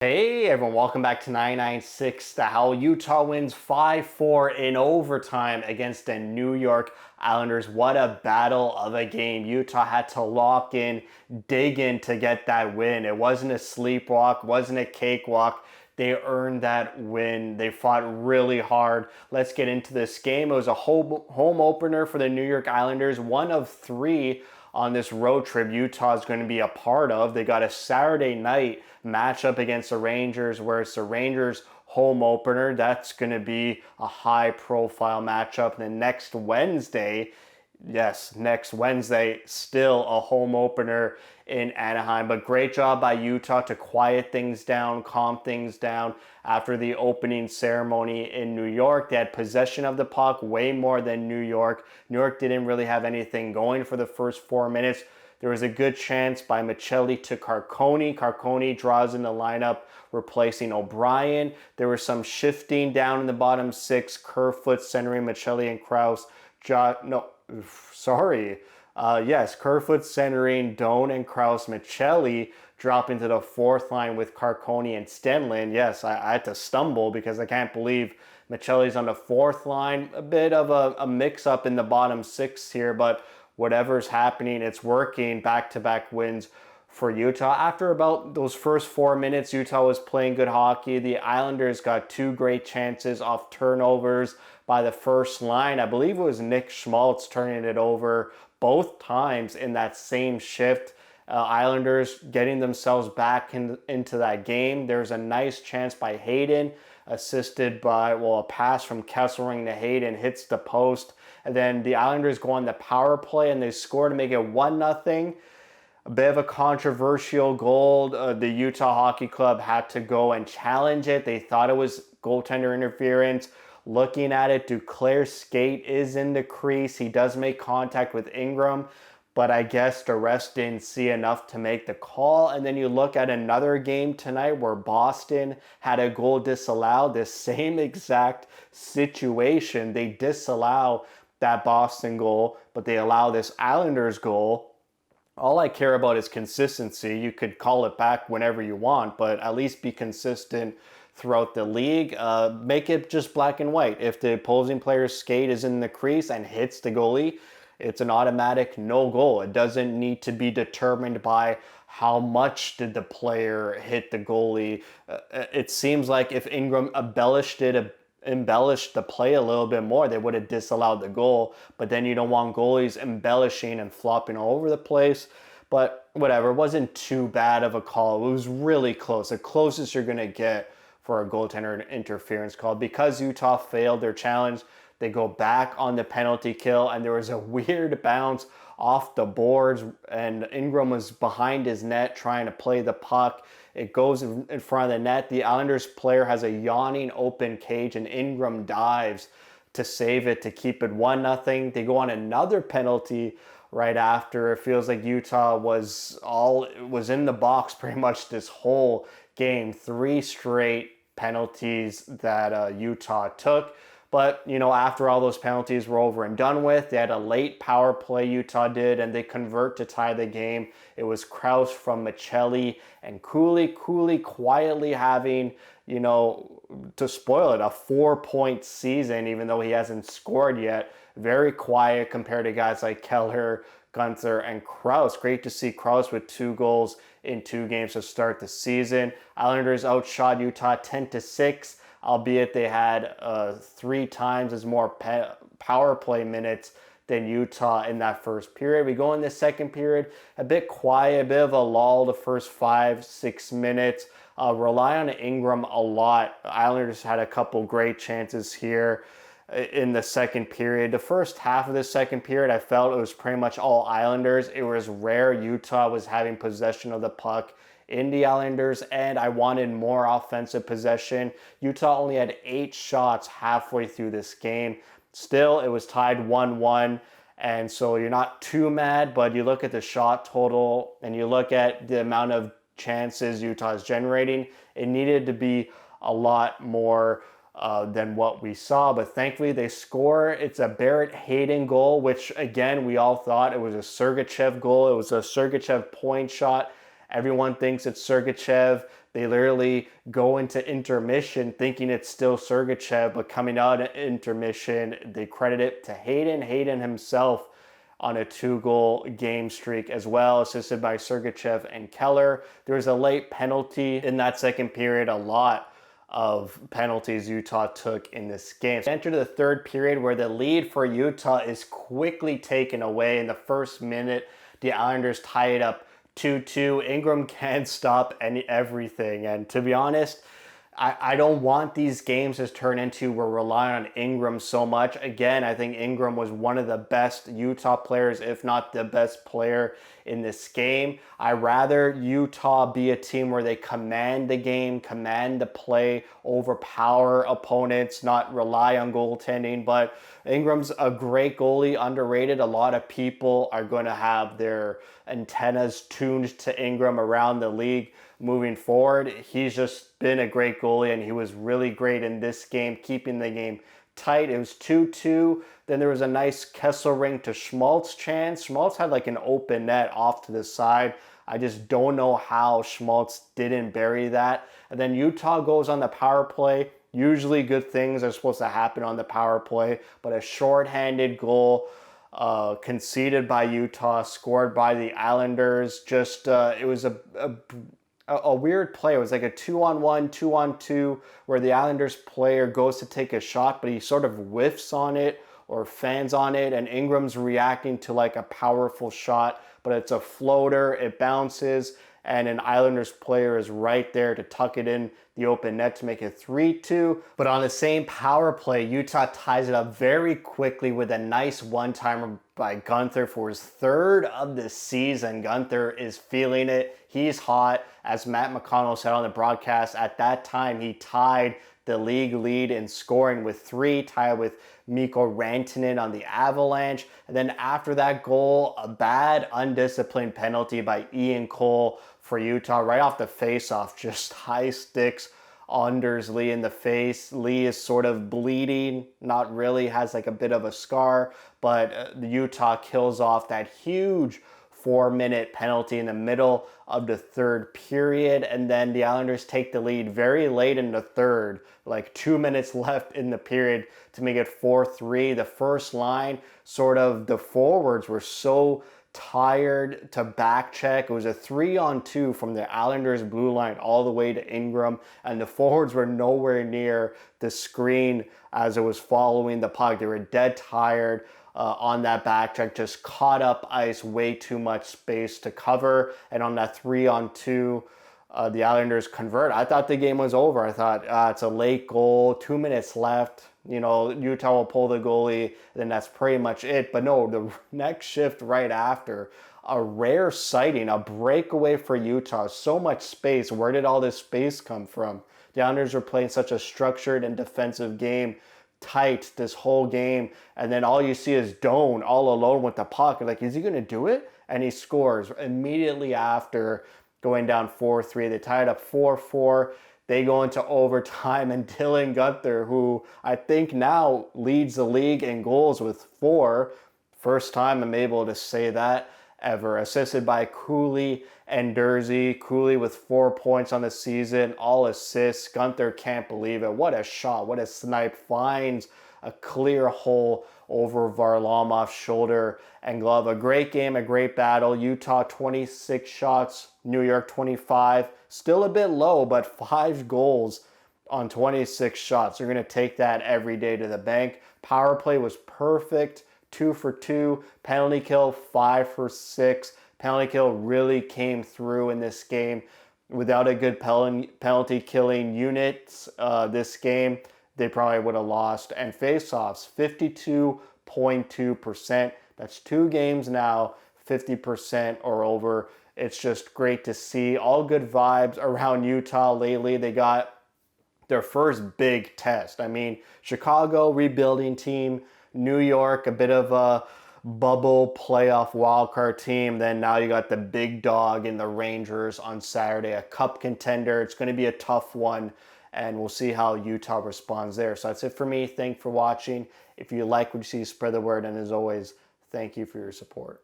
Hey everyone, welcome back to 996 The Howl. Utah wins 5-4 in overtime against the New York Islanders. What a battle of a game. Utah had to lock in, dig in to get that win. It wasn't a sleepwalk, wasn't a cakewalk. They earned that win. They fought really hard. Let's get into this game. It was a home opener for the New York Islanders, one of three on this road trip Utah is going to be a part of. They got a Saturday night matchup against the Rangers where it's the Rangers home opener. That's going to be a high profile matchup. And then next Wednesday, yes, next Wednesday, still a home opener in Anaheim. But great job by Utah to quiet things down, calm things down after the opening ceremony in New York. They had possession of the puck way more than New York. New York didn't really have anything going for the first 4 minutes. There was a good chance by Michelli to Carcone. Carcone draws in the lineup, replacing O'Brien. There was some shifting down in the bottom six. Kerfoot centering Michelli and Krause. Kerfoot centering Doan and Krause. Michelli dropping to the fourth line with Carcone and Stenlin. Yes, I had to stumble because I can't believe Michelli's on the fourth line. A bit of a mix-up in the bottom six here, but whatever's happening, it's working. Back-to-back wins for Utah. After about those first 4 minutes, Utah was playing good hockey. The Islanders got two great chances off turnovers by the first line. I believe it was Nick Schmaltz turning it over both times in that same shift. Islanders getting themselves back into that game. There's a nice chance by Hayden, assisted by, a pass from Kesselring to Hayden, hits the post. And then the Islanders go on the power play and they score to make it 1-0. A bit of a controversial goal. The Utah Hockey Club had to go and challenge it. They thought it was goaltender interference. Looking at it, Duclair's skate is in the crease. He does make contact with Ingram, but I guess the refs didn't see enough to make the call. And then you look at another game tonight where Boston had a goal disallowed. This same exact situation. They disallow that Boston goal, but they allow this Islanders goal. All I care about is consistency. You could call it back whenever you want, but at least be consistent throughout the league. Make it just black and white. If the opposing player's skate is in the crease and hits the goalie, it's an automatic no goal. It doesn't need to be determined by how much did the player hit the goalie. It seems like if Ingram embellished the play a little bit more, they would have disallowed the goal. But then you don't want goalies embellishing and flopping all over the place. But whatever, it wasn't too bad of a call. It was really close, the closest you're going to get for a goaltender interference call. Because Utah failed their challenge, they go back on the penalty kill, and there was a weird bounce off the boards, and Ingram was behind his net trying to play the puck. It goes in front of the net. The Islanders player has a yawning open cage, and Ingram dives to save it to keep it 1-0. They go on another penalty right after. It feels like Utah was in the box pretty much this whole game. 3 straight penalties that Utah took. But, after all those penalties were over and done with, they had a late power play, Utah did, and they convert to tie the game. It was Krause from Michelli and Cooley. Cooley quietly having, to spoil it, a 4-point season, even though he hasn't scored yet. Very quiet compared to guys like Keller, Gunther, and Krause. Great to see Krause with 2 goals in 2 games to start the season. Islanders outshot Utah 10-6. Albeit they had 3 times as more power play minutes than Utah in that first period. We go in the second period, a bit quiet, a bit of a lull the first 5-6 minutes. Rely on Ingram a lot. Islanders had a couple great chances here in the second period. The first half of the second period, I felt it was pretty much all Islanders. It was rare Utah was having possession of the puck in the Islanders, and I wanted more offensive possession. Utah only had 8 shots halfway through this game. Still, it was tied 1-1, and so you're not too mad, but you look at the shot total and you look at the amount of chances Utah is generating, it needed to be a lot more than what we saw, but thankfully they score. It's a Barrett Hayden goal, which again, we all thought it was a Sergachev goal. It was a Sergachev point shot. Everyone thinks it's Sergachev. They literally go into intermission thinking it's still Sergachev, but coming out of intermission, they credit it to Hayden. Hayden himself on a 2-goal game streak as well, assisted by Sergachev and Keller. There was a late penalty in that second period. A lot of penalties Utah took in this game. Enter the third period where the lead for Utah is quickly taken away. In the first minute, the Islanders tie it up 2-2. Ingram can't stop everything. And to be honest, I don't want these games to turn into we're relying on Ingram so much. Again, I think Ingram was one of the best Utah players, if not the best player in this game. I'd rather Utah be a team where they command the game, command the play, overpower opponents, not rely on goaltending. But Ingram's a great goalie, underrated. A lot of people are going to have their antennas tuned to Ingram around the league moving forward. He's just been a great goalie, and he was really great in this game, keeping the game tight. It was 2-2. Then there was a nice Kessel ring to Schmaltz chance. Schmaltz had like an open net off to the side. I just don't know how Schmaltz didn't bury that. And then Utah goes on the power play. Usually good things are supposed to happen on the power play, but a shorthanded goal conceded by Utah, scored by the Islanders. It was a weird play. It was like a 2-on-1, 2-on-2, where the Islanders player goes to take a shot, but he sort of whiffs on it or fans on it, and Ingram's reacting to like a powerful shot, but it's a floater, it bounces, and an Islanders player is right there to tuck it in the open net to make it 3-2. But on the same power play, Utah ties it up very quickly with a nice one-timer by Gunther for his third of the season. Gunther is feeling it. He's hot. As Matt McConnell said on the broadcast, at that time he tied the league lead in scoring with 3, tied with Mikko Rantanen on the Avalanche. And then after that goal, a bad, undisciplined penalty by Ian Cole for Utah right off the face-off. Just high sticks, unders Lee in the face. Lee is sort of bleeding, not really, has like a bit of a scar, but the Utah kills off that huge 4-minute penalty in the middle of the third period, and then the Islanders take the lead very late in the third, like 2 minutes left in the period to make it 4-3. The first line, the forwards were so tired to back check. It was a 3-on-2 from the Islanders blue line all the way to Ingram, and the forwards were nowhere near the screen as it was following the puck. They were dead tired on that back check, just caught up ice, way too much space to cover, and on that 3-on-2, the Islanders convert. I thought the game was over. I thought it's a late goal, 2 minutes left. Utah will pull the goalie, then that's pretty much it. But no, the next shift right after, a rare sighting, a breakaway for Utah. So much space. Where did all this space come from? The Islanders were playing such a structured and defensive game, tight this whole game, and then all you see is Doan all alone with the puck. Like, is he going to do it? And he scores immediately after going down 4-3. They tied up 4-4. They go into overtime, and Dylan Gunther, who I think now leads the league in goals with 4. First time I'm able to say that ever. Assisted by Cooley and Dursey. Cooley with 4 points on the season, all assists. Gunther can't believe it. What a shot, what a snipe. Finds a clear hole over Varlamov's shoulder and glove. A great game, a great battle. Utah 26 shots, New York 25. Still a bit low, but 5 goals on 26 shots. They're going to take that every day to the bank. Power play was perfect, 2 for 2. Penalty kill, 5 for 6. Penalty kill really came through in this game. Without a good penalty killing unit this game, they probably would have lost. And faceoffs, 52.2%. That's 2 games now, 50% or over. It's just great to see. All good vibes around Utah lately. They got their first big test. I mean, Chicago, rebuilding team. New York, a bit of a bubble playoff wildcard team. Then now you got the big dog in the Rangers on Saturday, a cup contender. It's going to be a tough one, and we'll see how Utah responds there. So that's it for me. Thanks for watching. If you like what you see, spread the word. And as always, thank you for your support.